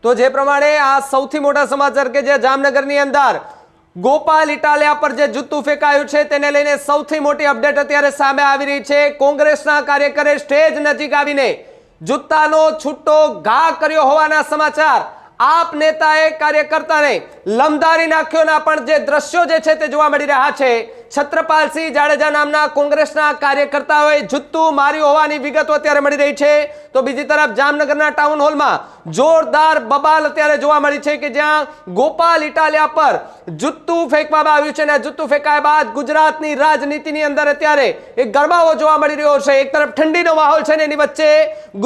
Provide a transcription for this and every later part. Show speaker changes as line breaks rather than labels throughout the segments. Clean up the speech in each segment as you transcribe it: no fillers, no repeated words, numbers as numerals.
તો જે પ્રમાણે આ સૌથી મોટા સમાચાર કે જે જામનગરની અંદર ગોપાલ ઇટાલિયા પર જે જૂતું ફેંકાયું છે તેને લઈને સૌથી મોટી અપડેટ અત્યારે સામે આવી રહી છે। કોંગ્રેસના કાર્યકરે સ્ટેજ નજીક આવીને જૂતાનો છૂટો ઘા કર્યો હોવાના સમાચાર। આપ નેતાએ કાર્યકર્તાને લંબારી નાખ્યોના પણ જે દ્રશ્યો જે છે તે જોવા મળી રહ્યા છે। છત્રપાલસિંહ જાડેજા નામના કોંગ્રેસના કાર્યકર્તાઓએ જૂતું માર્યું હોવાની વિગતો અત્યારે મળી રહી છે। તો બીજી તરફ જામનગરના ટાઉન હોલમાં જોરદાર બબાલ અત્યારે જોવા મળી છે કે જ્યાં ગોપાલ ઇટાલિયા પર જૂતું ફેંકવામાં આવ્યું છે અને જૂતું ફેંકાયા બાદ ગુજરાતની રાજનીતિની અંદર અત્યારે એક ગરમાવો જોવા મળી રહ્યો છે। એક તરફ ઠંડીનો માહોલ છે ને એની વચ્ચે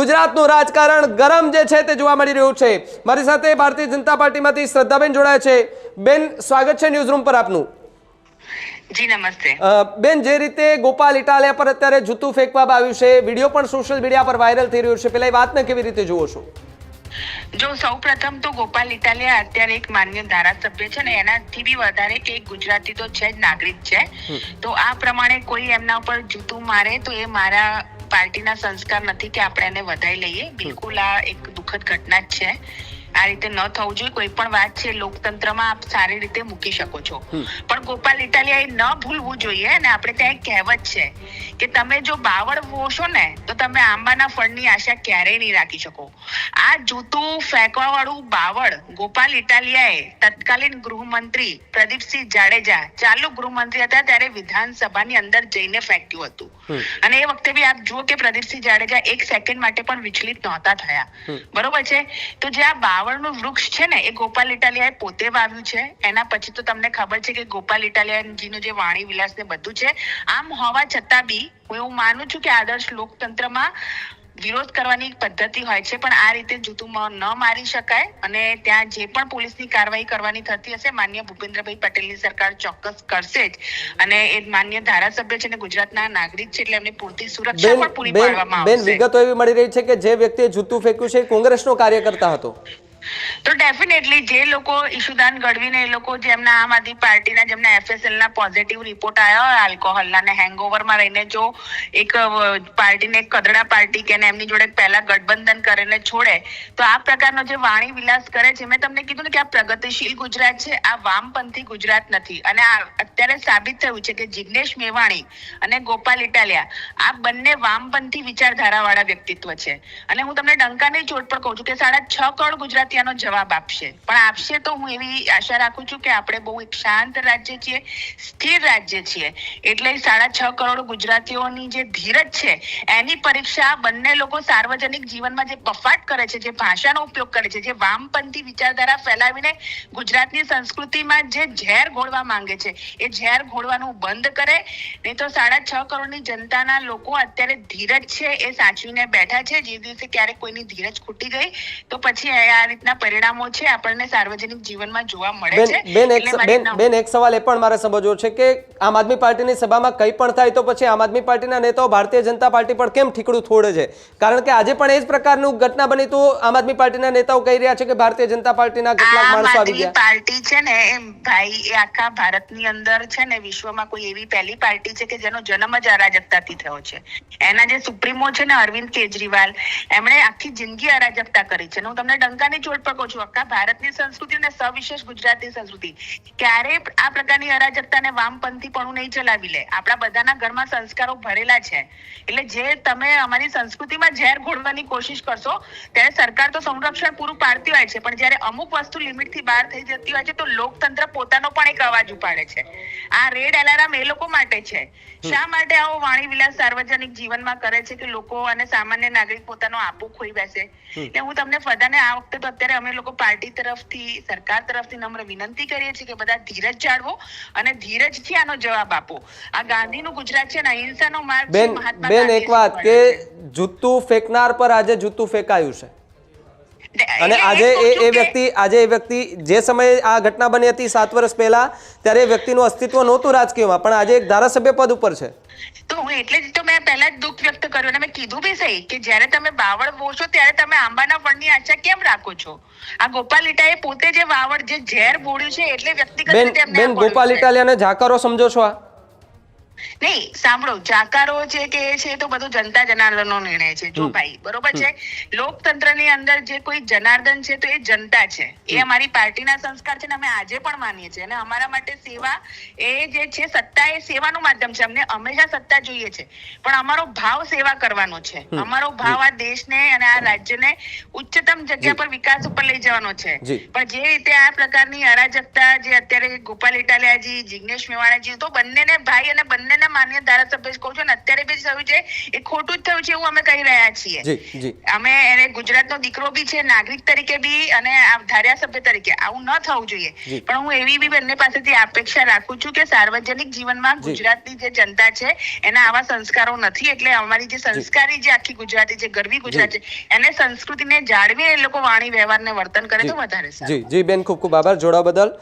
ગુજરાતનું રાજકારણ ગરમ જે છે તે જોવા મળી રહ્યું છે। મારી સાથે ભારતીય જનતા પાર્ટીમાંથી શ્રદ્ધાબેન જોડાયા છે। બેન, સ્વાગત છે ન્યૂઝ રૂમ પર આપનું।
જી નમસ્તે
બેન, જે રીતે ગોપાલ ઇટાલિયા પર અત્યારે જૂતું ફેંકવામાં આવ્યું છે, વિડીયો પણ સોશિયલ મીડિયા પર વાયરલ થઈ રહ્યો છે, પેલા એ વાતને કેવી રીતે જુઓ છો?
જો સૌપ્રથમ તો ગોપાલ ઇટાલિયા અત્યારે એક માન્ય ધારાસભ્ય છે ને એનાથી બી વધારે કે એક ગુજરાતી તો છે જ, નાગરિક છે। તો આ પ્રમાણે કોઈ એમના ઉપર જૂતું મારે તો એ મારા પાર્ટીના સંસ્કાર નથી કે આપણે એને વધાઈ લઈએ। બિલકુલ આ એક દુઃખદ ઘટના જ છે। આ રીતે ન થવું જોઈએ। કોઈ પણ વાત છે લોકતંત્રમાં આપ સારી રીતે મૂકી શકો છો, પણ ગોપાલ ઇટાલિયાએ ન ભૂલવું જોઈએ। અને આપણે ત્યાં એક કહેવત છે કે તમે જો બાવળ વોશો ને તો તમે આંબાના ફળની આશા ક્યારેય નહીં રાખી શકો। આ જૂતું ફેંકવા વાળું બાવળ ગોપાલ ઇટાલિયાએ તત્કાલીન ગૃહમંત્રી પ્રદીપસિંહ જાડેજા ચાલુ ગૃહમંત્રી હતા ત્યારે વિધાનસભાની અંદર જઈને ફેંક્યું હતું। અને એ વખતે બી આપ જુઓ કે પ્રદીપસિંહ જાડેજા એક સેકન્ડ માટે પણ વિચલિત નહોતા થયા, બરોબર છે। તો જે આ બાવળનું વૃક્ષ છે ને એ ગોપાલ ઇટાલિયાએ પોતે વાવ્યું છે। એના પછી તો તમને ખબર છે કે ગોપાલ ઇટાલિયાજીનું જે વાણી વિલાસ ને બધું છે, આમ હોવા છતાં બી હું એવું માનું છું કે આદર્શ લોકતંત્રમાં વિરોધ કરવાની એક પદ્ધતિ હોય છે, પણ આ રીતે જૂતું ન મારી શકાય। અને ત્યાં જે પણ પોલીસની કાર્યવાહી કરવાની થતી હશે, માન્ય ભૂપેન્દ્રભાઈ પટેલની સરકાર ચોક્કસ કરશે જ। અને એ માન્ય ધારાસભ્ય છે ને ગુજરાતના નાગરિક છે એટલે એમને પૂરતી સુરક્ષા પણ પૂરી પાડવામાં આવશે।
બેન, વિગતો એવી મળી રહી છે કે જે વ્યક્તિએ જૂતું ફેંક્યું છે એ કોંગ્રેસનો કાર્યકર્તા હતો।
તો ડેફિનેટલી જે લોકો ઈશુદાન ગઢવીને એ લોકો જેમના આમ આદમી પાર્ટીના જેમના FSL ના પોઝિટિવ રિપોર્ટ આવ્યા હોય આલ્કોહોલના ને હેંગઓવરમાં રહીને જો એક પાર્ટીને કદડા પાર્ટી કે એમની જોડે પહેલા ગઠબંધન કરીને છોડે તો આ પ્રકારનો જે વાણી વિલાસ કરે છે, મેં તમને કીધું ને કે આ પ્રગતિશીલ ગુજરાત છે, આ વામપંથી ગુજરાત નથી। અને આ અત્યારે સાબિત થયું છે કે જિગ્નેશ મેવાણી અને ગોપાલ ઇટાલિયા આ બંને વામપંથી વિચારધારા વાળા વ્યક્તિત્વ છે। અને હું તમને ડંકાની ચોટ પર કહું છું કે 6.5 કરોડ ગુજરાતી નો જવાબ આપશે, પણ આપશે તો હું એવી આશા રાખું છું કે આપણે બહુ એક શાંત રાજ્ય છીએ, સ્થિર રાજ્ય છીએ, એટલે 6.5 કરોડ ગુજરાતીઓની જે ધીરજ છે એની પરીક્ષા બંને લોકો સાર્વજનિક જીવનમાં જે બફાટ કરે છે, જે ભાષાનો ઉપયોગ કરે છે, જે વામપંથી વિચારધારા ફેલાવીને ગુજરાતની સંસ્કૃતિમાં જે ઝેર ઘોળવા માંગે છે એ ઝેર ઘોળવાનું બંધ કરે, નહીં તો 6.5 કરોડની જનતાના લોકો અત્યારે ધીરજ છે એ સાચવીને બેઠા છે। જે દિવસે ક્યારેક કોઈની ધીરજ ખૂટી ગઈ તો પછી આ રીતના પરિણામો છે આપણને સાર્વજનિક જીવનમાં જોવા મળે છે।
બેન, એક સવાલ એ પણ મારે સમજવો છે કે આમ આદમી પાર્ટીની સભામાં કંઈ પણ થાય તો પછી આમ આદમી પાર્ટીના નેતાઓ ભારતીય જનતા પાર્ટી પર કેમ ઠીકડું થોડે છે? કારણ કે આજે પણ એ જ પ્રકારનું ઘટના બની તો આમ આદમી પાર્ટીના નેતાઓ કહી રહ્યા છે કે ભારતીય જનતા પાર્ટીના કેટલાક માણસો આવી ગયા।
પાર્ટી છે ને એમ ભાઈ, એ આખા ભારતની અંદર છે ને વિશ્વમાં કોઈ એવી પહેલી પાર્ટી છે કે જેનો જન્મ જ અરાજકતાથી થયો છે। એના જે સુપ્રીમો છે ને અરવિંદ કેજરીવાલ, એમણે આખી જિંદગી અરાજકતા કરી છે। હું તમને ડંકાની ચોટ પર કહું છું, આખા ભારતની સંસ્કૃતિ અને સવિશેષ ગુજરાતની સંસ્કૃતિ ક્યારે આ પ્રકારની અરાજકતાને વામપંથીપણું નહીં ચલાવી લે। આપણા બધાના ઘરમાં સંસ્કારો ભરેલા છે, એટલે જે તમે અમારી સંસ્કૃતિમાં ઝેર ઘોળવાની કોશિશ કરશો ત્યારે સરકાર તો સંરક્ષણ પૂરું પાડતી હોય છે, પણ જ્યારે અમુક વસ્તુ લિમિટથી બહાર થઈ જતી હોય છે તો લોકતંત્ર પોતાનો પણ એક અવાજ ઉપાડે છે। આ રેડ એલાર્મ એ લોકો માટે છે। શા માટે આવો વાણી વિલાસ સાર્વજનિક જીવનમાં કરે છે કે લોકો અને સામાન્ય નાગરિક પોતાનો આપો ખોઈ બેસે? એટલે હું તમને બધાને આ વખતે તો અત્યારે અમે લોકો પાર્ટી તરફથી, સરકાર તરફથી નમ્ર વિનંતી કરીએ છીએ કે બધા ધીરજ જાળવો અને ધીરજથી આનો જવાબ આપો। આ ગાંધીનું ગુજરાત છે ને અહિંસાનો માર્ગ છે।
બેન, એક વાત કે જૂતું ફેંકનાર પર આજે જૂતું ફેંકાયું છે અને આજે એ વ્યક્તિ જે સમયે આ ઘટના બની હતી 7 વર્ષ પહેલા ત્યારે એ વ્યક્તિનું અસ્તિત્વ નહોતું રાજકીયમાં, પણ આજે એક ધારાસભ્ય પદ ઉપર છે।
તો હું એટલે જ તો મેં પહેલા જ દુઃખ વ્યક્ત કર્યું અને મેં કીધું બી સહી કે જ્યારે તમે બાવળ વોશો ત્યારે તમે આંબાના ફળની આશા કેમ રાખો છો? આ ગોપાલ ઇટાલિયાએ પોતે જે વાવડ જે ઝેર બોળ્યું છે એટલે વ્યક્તિગત રીતે
બેન, ગોપાલ ઇટાલિયાને ઝાકરો સમજો છો?
નહીં સાંભળો, જાકારો છે કે એ છે તો બધું જનતા જનાર્દનનો નિર્ણય છે. જો ભાઈ બરોબર છે, લોકતંત્રની અંદર જે કોઈ જનાર્દન છે તો એ જનતા છે, એ અમારી પાર્ટીના સંસ્કાર છે ને અમે આજે પણ માનીએ છીએ. અને અમારા માટે સેવા એ જે છે, સત્તા એ સેવાનું માધ્યમ છે. અમને હંમેશા સત્તા જોઈએ છે, પણ અમારો ભાવ સેવા કરવાનો છે. અમારો ભાવ આ દેશને અને આ રાજ્યને ઉચ્ચતમ જગ્યા પર વિકાસ ઉપર લઈ જવાનો છે. પણ જે રીતે આ પ્રકારની અરાજકતા જે અત્યારે ગોપાલ ઇટાલિયાજી, જિગ્નેશ મેવાણાજી, તો બંનેને ભાઈ અને બંનેને માન્ય ધારાસભ્ય કહું છું ને, અત્યારે બી થયું છે એ ખોટું જ થયું છે એવું અમે કહી રહ્યા છીએ. અમે એને ગુજરાતનો દીકરો બી છે, નાગરિક તરીકે બી અને ધારાસભ્ય તરીકે આવું ન થવું જોઈએ. પણ હું એવી બી બંને પાસેથી અપેક્ષા રાખું છું કે સાર્વજનિક જીવનમાં ગુજરાતની જે જનતા છે એના આવા સંસ્કારો નથી. એટલે અમારી જે સંસ્કારી જે આખી ગુજરાતી જે ગરવી ગુજરાત છે એને સંસ્કૃતિને જાળવી એ લોકો વાણી વ્યવહારને વર્તન કરે તો વધારે સારું.
જી બેન, ખૂબ ખૂબ આભાર જોડાવા બદલ.